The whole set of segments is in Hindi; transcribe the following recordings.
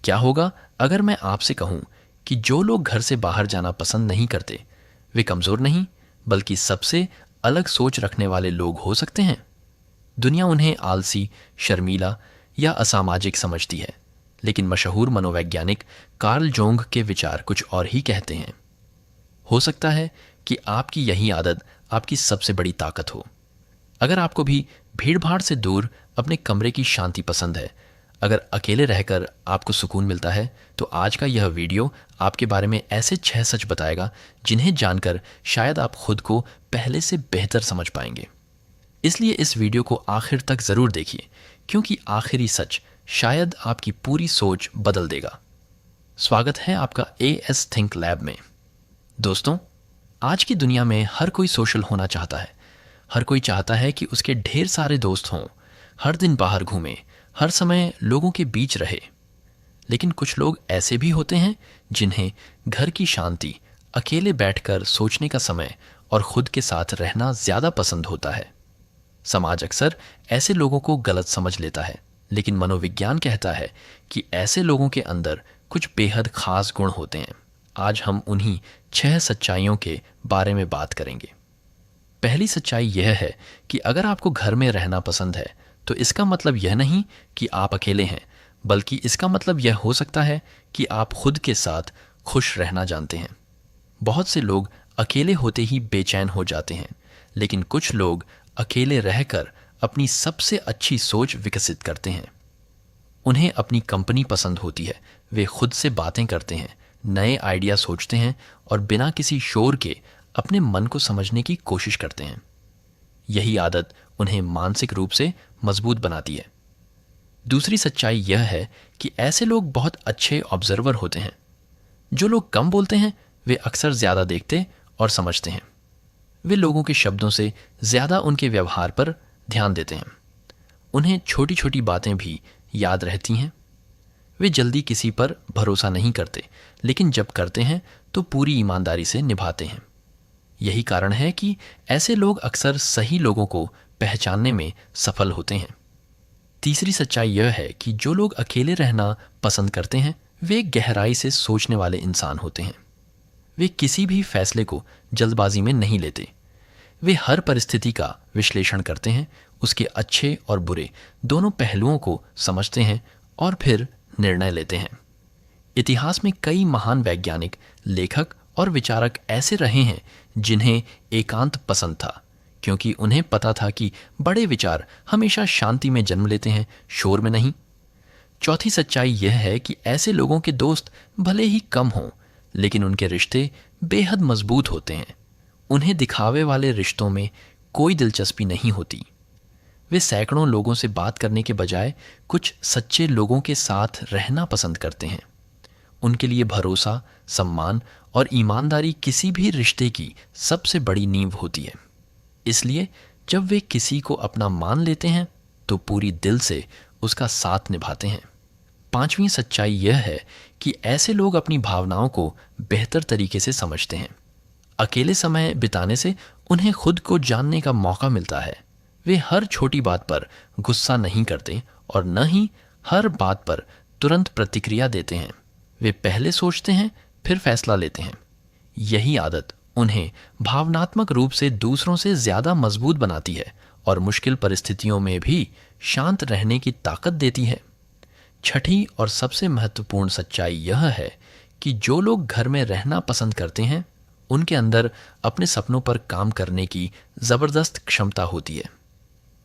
क्या होगा अगर मैं आपसे कहूं कि जो लोग घर से बाहर जाना पसंद नहीं करते वे कमज़ोर नहीं बल्कि सबसे अलग सोच रखने वाले लोग हो सकते हैं। दुनिया उन्हें आलसी, शर्मीला या असामाजिक समझती है, लेकिन मशहूर मनोवैज्ञानिक कार्ल जोंग के विचार कुछ और ही कहते हैं। हो सकता है कि आपकी यही आदत आपकी सबसे बड़ी ताकत हो। अगर आपको भी भीड़-भाड़ से दूर अपने कमरे की शांति पसंद है, अगर अकेले रहकर आपको सुकून मिलता है, तो आज का यह वीडियो आपके बारे में ऐसे 6 सच बताएगा जिन्हें जानकर शायद आप खुद को पहले से बेहतर समझ पाएंगे। इसलिए इस वीडियो को आखिर तक ज़रूर देखिए, क्योंकि आखिरी सच शायद आपकी पूरी सोच बदल देगा। स्वागत है आपका एएस थिंक लैब में। दोस्तों, आज की दुनिया में हर कोई सोशल होना चाहता है। हर कोई चाहता है कि उसके ढेर सारे दोस्त हों, हर दिन बाहर घूमें, हर समय लोगों के बीच रहे। लेकिन कुछ लोग ऐसे भी होते हैं जिन्हें घर की शांति, अकेले बैठकर सोचने का समय और खुद के साथ रहना ज़्यादा पसंद होता है। समाज अक्सर ऐसे लोगों को गलत समझ लेता है, लेकिन मनोविज्ञान कहता है कि ऐसे लोगों के अंदर कुछ बेहद खास गुण होते हैं। आज हम उन्हीं 6 सच्चाइयों के बारे में बात करेंगे। पहली सच्चाई यह है कि अगर आपको घर में रहना पसंद है, तो इसका मतलब यह नहीं कि आप अकेले हैं, बल्कि इसका मतलब यह हो सकता है कि आप खुद के साथ खुश रहना जानते हैं। बहुत से लोग अकेले होते ही बेचैन हो जाते हैं, लेकिन कुछ लोग अकेले रहकर अपनी सबसे अच्छी सोच विकसित करते हैं। उन्हें अपनी कंपनी पसंद होती है, वे खुद से बातें करते हैं, नए आइडिया सोचते हैं और बिना किसी शोर के अपने मन को समझने की कोशिश करते हैं। यही आदत उन्हें मानसिक रूप से मजबूत बनाती है। दूसरी सच्चाई यह है कि ऐसे लोग बहुत अच्छे ऑब्जर्वर होते हैं। जो लोग कम बोलते हैं वे अक्सर ज़्यादा देखते और समझते हैं। वे लोगों के शब्दों से ज़्यादा उनके व्यवहार पर ध्यान देते हैं। उन्हें छोटी छोटी बातें भी याद रहती हैं। वे जल्दी किसी पर भरोसा नहीं करते, लेकिन जब करते हैं तो पूरी ईमानदारी से निभाते हैं। यही कारण है कि ऐसे लोग अक्सर सही लोगों को पहचानने में सफल होते हैं। तीसरी सच्चाई यह है कि जो लोग अकेले रहना पसंद करते हैं वे गहराई से सोचने वाले इंसान होते हैं। वे किसी भी फैसले को जल्दबाजी में नहीं लेते। वे हर परिस्थिति का विश्लेषण करते हैं, उसके अच्छे और बुरे दोनों पहलुओं को समझते हैं और फिर निर्णय लेते हैं। इतिहास में कई महान वैज्ञानिक, लेखक और विचारक ऐसे रहे हैं जिन्हें एकांत पसंद था, क्योंकि उन्हें पता था कि बड़े विचार हमेशा शांति में जन्म लेते हैं, शोर में नहीं। चौथी सच्चाई यह है कि ऐसे लोगों के दोस्त भले ही कम हों, लेकिन उनके रिश्ते बेहद मजबूत होते हैं। उन्हें दिखावे वाले रिश्तों में कोई दिलचस्पी नहीं होती। वे सैकड़ों लोगों से बात करने के बजाय कुछ सच्चे लोगों के साथ रहना पसंद करते हैं। उनके लिए भरोसा, सम्मान और ईमानदारी किसी भी रिश्ते की सबसे बड़ी नींव होती है। इसलिए जब वे किसी को अपना मान लेते हैं तो पूरी दिल से उसका साथ निभाते हैं। पांचवी सच्चाई यह है कि ऐसे लोग अपनी भावनाओं को बेहतर तरीके से समझते हैं। अकेले समय बिताने से उन्हें खुद को जानने का मौका मिलता है। वे हर छोटी बात पर गुस्सा नहीं करते और न ही हर बात पर तुरंत प्रतिक्रिया देते हैं। वे पहले सोचते हैं फिर फैसला लेते हैं। यही आदत उन्हें भावनात्मक रूप से दूसरों से ज़्यादा मजबूत बनाती है और मुश्किल परिस्थितियों में भी शांत रहने की ताकत देती है। छठी और सबसे महत्वपूर्ण सच्चाई यह है कि जो लोग घर में रहना पसंद करते हैं उनके अंदर अपने सपनों पर काम करने की ज़बरदस्त क्षमता होती है।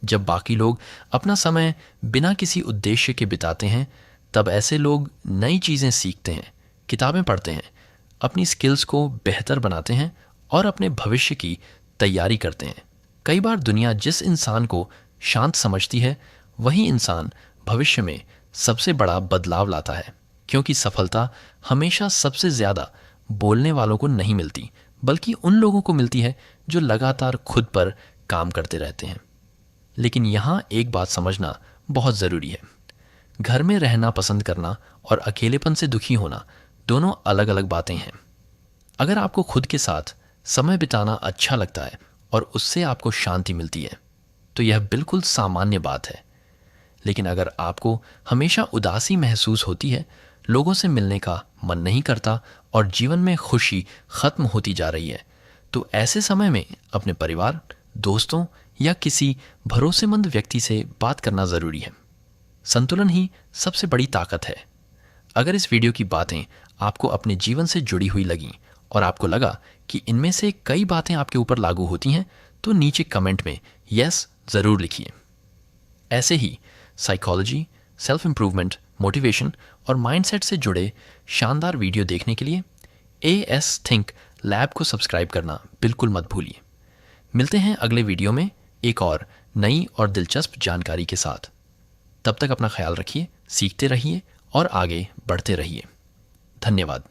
जब बाकी लोग अपना समय बिना किसी उद्देश्य के बिताते हैं, तब ऐसे लोग नई चीज़ें सीखते हैं, किताबें पढ़ते हैं, अपनी स्किल्स को बेहतर बनाते हैं और अपने भविष्य की तैयारी करते हैं। कई बार दुनिया जिस इंसान को शांत समझती है वही इंसान भविष्य में सबसे बड़ा बदलाव लाता है, क्योंकि सफलता हमेशा सबसे ज़्यादा बोलने वालों को नहीं मिलती, बल्कि उन लोगों को मिलती है जो लगातार खुद पर काम करते रहते हैं। लेकिन यहाँ एक बात समझना बहुत ज़रूरी है। घर में रहना पसंद करना और अकेलेपन से दुखी होना दोनों अलग अलग बातें हैं। अगर आपको खुद के साथ समय बिताना अच्छा लगता है और उससे आपको शांति मिलती है, तो यह बिल्कुल सामान्य बात है। लेकिन अगर आपको हमेशा उदासी महसूस होती है, लोगों से मिलने का मन नहीं करता और जीवन में खुशी खत्म होती जा रही है, तो ऐसे समय में अपने परिवार, दोस्तों या किसी भरोसेमंद व्यक्ति से बात करना ज़रूरी है। संतुलन ही सबसे बड़ी ताकत है। अगर इस वीडियो की बातें आपको अपने जीवन से जुड़ी हुई लगीं और आपको लगा कि इनमें से कई बातें आपके ऊपर लागू होती हैं, तो नीचे कमेंट में यस ज़रूर लिखिए। ऐसे ही साइकोलॉजी, सेल्फ इम्प्रूवमेंट, मोटिवेशन और माइंडसेट से जुड़े शानदार वीडियो देखने के लिए AS थिंक लैब को सब्सक्राइब करना बिल्कुल मत भूलिए। मिलते हैं अगले वीडियो में एक और नई और दिलचस्प जानकारी के साथ। तब तक अपना ख्याल रखिए, सीखते रहिए और आगे बढ़ते रहिए। धन्यवाद।